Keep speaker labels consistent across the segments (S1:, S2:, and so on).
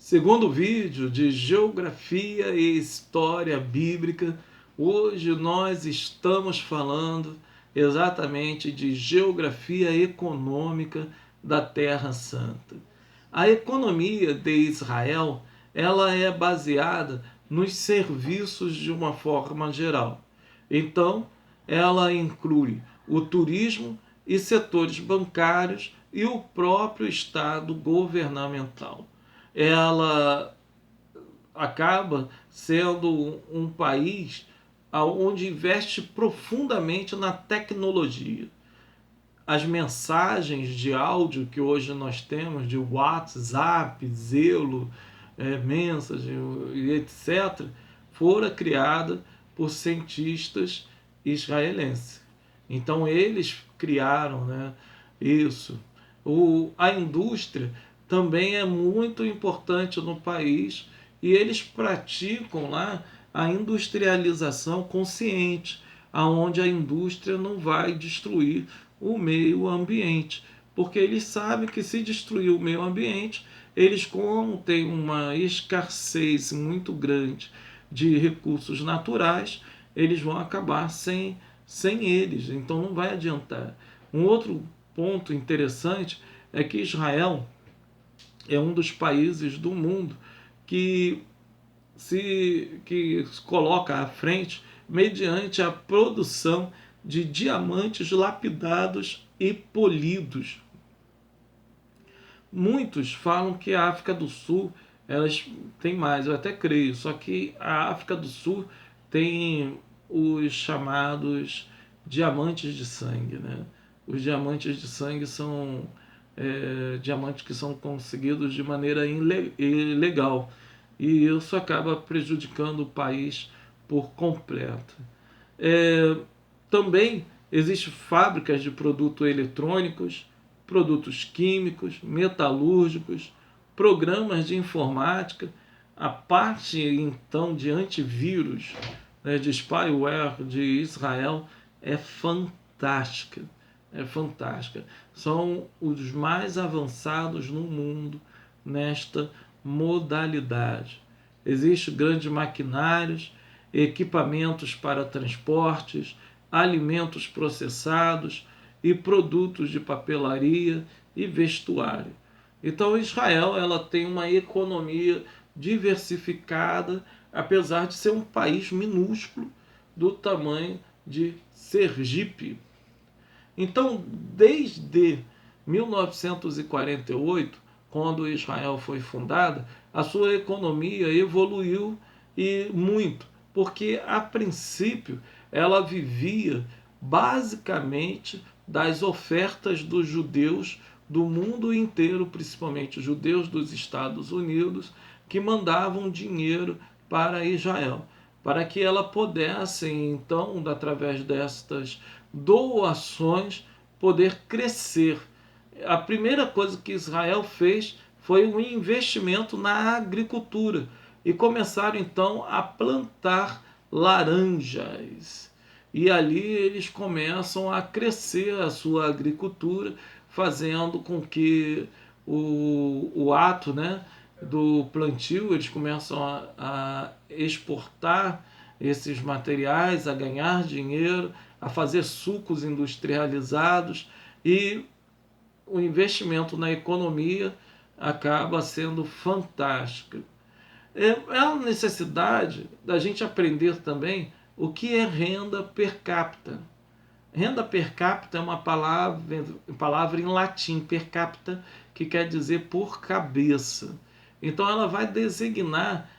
S1: Segundo vídeo de Geografia e História Bíblica, hoje nós estamos falando exatamente de geografia econômica da Terra Santa. A economia de Israel, ela é baseada nos serviços de uma forma geral. Então, ela inclui o turismo e setores bancários e o próprio Estado governamental. Ela acaba sendo um país onde investe profundamente na tecnologia. As mensagens de áudio que hoje nós temos de WhatsApp, Zelo, Message e etc., foram criadas por cientistas israelenses. Então eles criaram, né, isso. A indústria também é muito importante no país e eles praticam lá a industrialização consciente, aonde a indústria não vai destruir o meio ambiente, porque eles sabem que se destruir o meio ambiente, eles, como têm uma escassez muito grande de recursos naturais, eles vão acabar sem eles, então não vai adiantar. Um outro ponto interessante é que Israel é um dos países do mundo que se coloca à frente mediante a produção de diamantes lapidados e polidos. Muitos falam que a África do Sul elas têm mais, eu até creio, só que a África do Sul tem os chamados diamantes de sangue, né? Os diamantes de sangue são diamantes que são conseguidos de maneira ilegal e isso acaba prejudicando o país por completo. Também existem fábricas de produtos eletrônicos, produtos químicos, metalúrgicos, programas de informática, a parte então de antivírus, né, de spyware de Israel é fantástica. É fantástica. São os mais avançados no mundo nesta modalidade. Existem grandes maquinários, equipamentos para transportes, alimentos processados e produtos de papelaria e vestuário. Então Israel ela tem uma economia diversificada, apesar de ser um país minúsculo do tamanho de Sergipe. Então, desde 1948, quando Israel foi fundada, a sua economia evoluiu e muito, porque a princípio ela vivia basicamente das ofertas dos judeus do mundo inteiro, principalmente judeus dos Estados Unidos, que mandavam dinheiro para Israel, para que ela pudesse, então, através destas doações, poder crescer. A primeira coisa que Israel fez foi um investimento na agricultura e começaram então a plantar laranjas. E ali eles começam a crescer a sua agricultura, fazendo com que o ato, né, do plantio, eles começam a exportar esses materiais, a ganhar dinheiro, a fazer sucos industrializados e o investimento na economia acaba sendo fantástico. É uma necessidade da gente aprender também o que é renda per capita. Renda per capita é uma palavra em latim, per capita, que quer dizer por cabeça. Então ela vai designar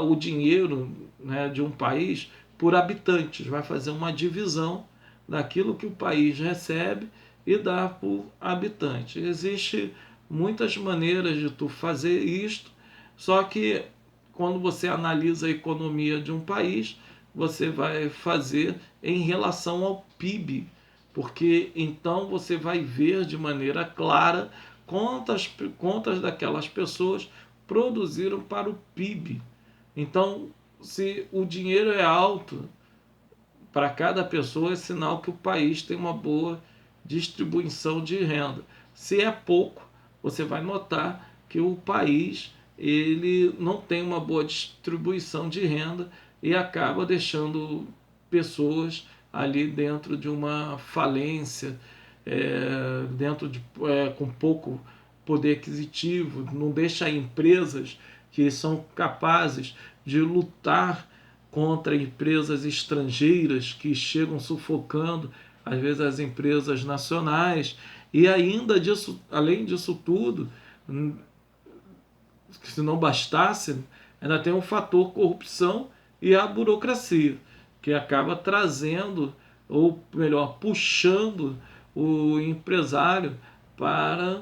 S1: o dinheiro, né, de um país por habitantes, vai fazer uma divisão daquilo que o país recebe e dá por habitante. Existem muitas maneiras de tu fazer isto, só que quando você analisa a economia de um país, você vai fazer em relação ao PIB, porque então você vai ver de maneira clara quantas daquelas pessoas produziram para o PIB. Então, se o dinheiro é alto para cada pessoa, é sinal que o país tem uma boa distribuição de renda. Se é pouco, você vai notar que o país ele não tem uma boa distribuição de renda e acaba deixando pessoas ali dentro de uma falência, dentro de com pouco poder aquisitivo, não deixa empresas que são capazes de lutar contra empresas estrangeiras que chegam sufocando, às vezes, as empresas nacionais. E ainda disso, além disso tudo, se não bastasse, ainda tem o fator corrupção e a burocracia, que acaba trazendo, ou melhor, puxando o empresário para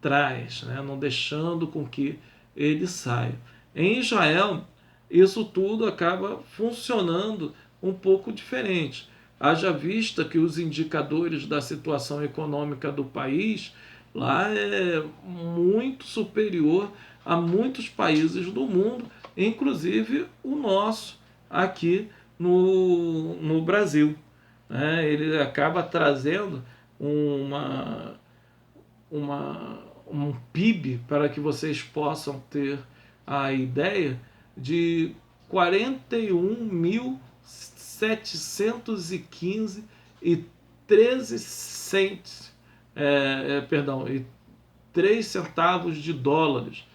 S1: trás, né? Não deixando com que ele saia. Em Israel, isso tudo acaba funcionando um pouco diferente. Haja vista que os indicadores da situação econômica do país lá é muito superior a muitos países do mundo, inclusive o nosso aqui no Brasil. Ele acaba trazendo um PIB, para que vocês possam ter a ideia, de 41.715 e 13 cents, perdão, e 3 centavos de dólares.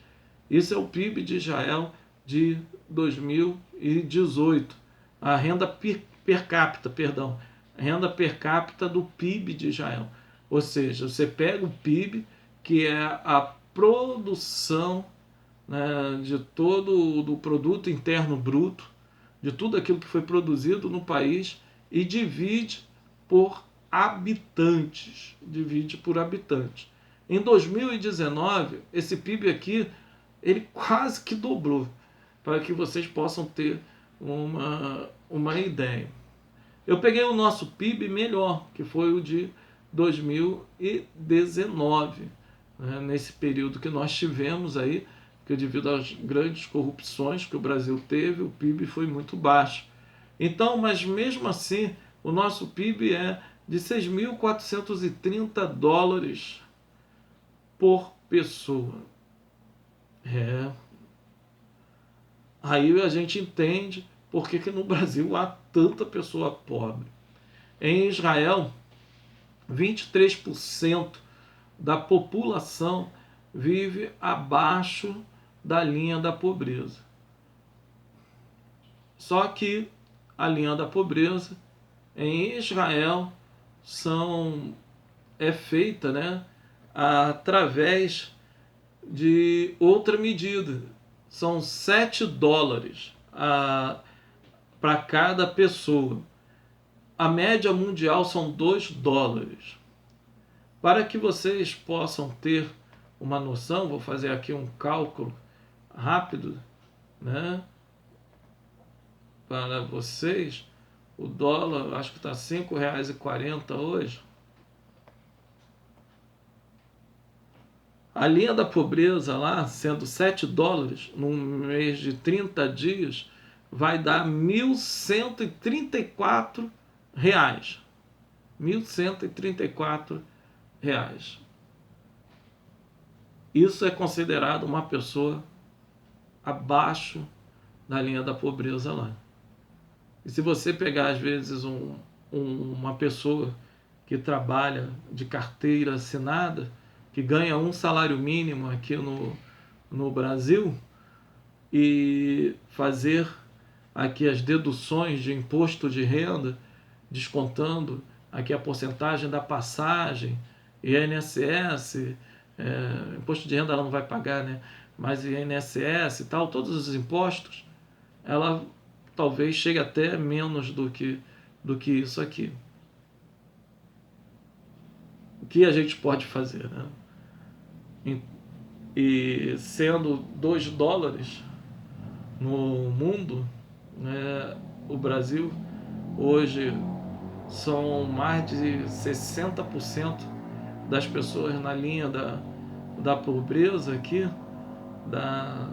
S1: Isso é o PIB de Israel de 2018. A renda per capita, perdão, a renda per capita do PIB de Israel. Ou seja, você pega o PIB, que é a produção, né, de todo do produto interno bruto, de tudo aquilo que foi produzido no país, e divide por habitantes. Divide por habitantes. Em 2019, esse PIB aqui, ele quase que dobrou, para que vocês possam ter uma ideia. Eu peguei o nosso PIB melhor, que foi o de 2019, né, nesse período que nós tivemos aí, que devido às grandes corrupções que o Brasil teve, o PIB foi muito baixo. Então, mas mesmo assim, o nosso PIB é de 6.430 dólares por pessoa. Aí a gente entende por que no Brasil há tanta pessoa pobre. Em Israel, 23% da população vive abaixo da linha da pobreza. Só que a linha da pobreza em Israel é feita, né, através de outra medida. São 7 dólares para cada pessoa. A média mundial são 2 dólares. Para que vocês possam ter uma noção, vou fazer aqui um cálculo rápido, né, para vocês. O dólar, acho que está R$ 5,40 hoje. A linha da pobreza lá, sendo 7 dólares, num mês de 30 dias, vai dar R$ 1.134. R$ 1.134. Isso é considerado uma pessoa abaixo da linha da pobreza lá. E se você pegar, às vezes, uma pessoa que trabalha de carteira assinada, que ganha um salário mínimo aqui no Brasil, e fazer aqui as deduções de imposto de renda, descontando aqui a porcentagem da passagem, INSS, imposto de renda ela não vai pagar, né? Mas INSS e tal, todos os impostos, ela talvez chegue até menos do que isso aqui. O que a gente pode fazer, né? E sendo 2 dólares no mundo, né, o Brasil hoje são mais de 60% das pessoas na linha da pobreza aqui, da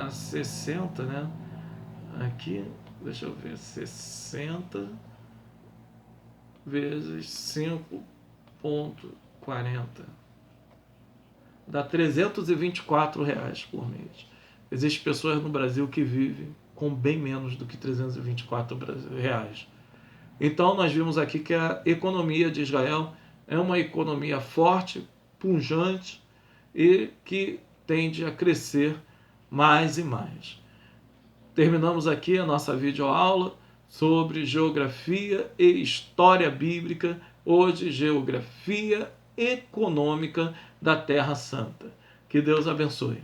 S1: 60, né? Aqui, deixa eu ver, 60 vezes 5,40. dá R$ 324 por mês. Existem pessoas no Brasil que vivem com bem menos do que R$ 324. Então nós vimos aqui que a economia de Israel é uma economia forte, pujante e que tende a crescer mais e mais. Terminamos aqui a nossa videoaula sobre geografia e história bíblica, hoje geografia econômica da Terra Santa. Que Deus abençoe.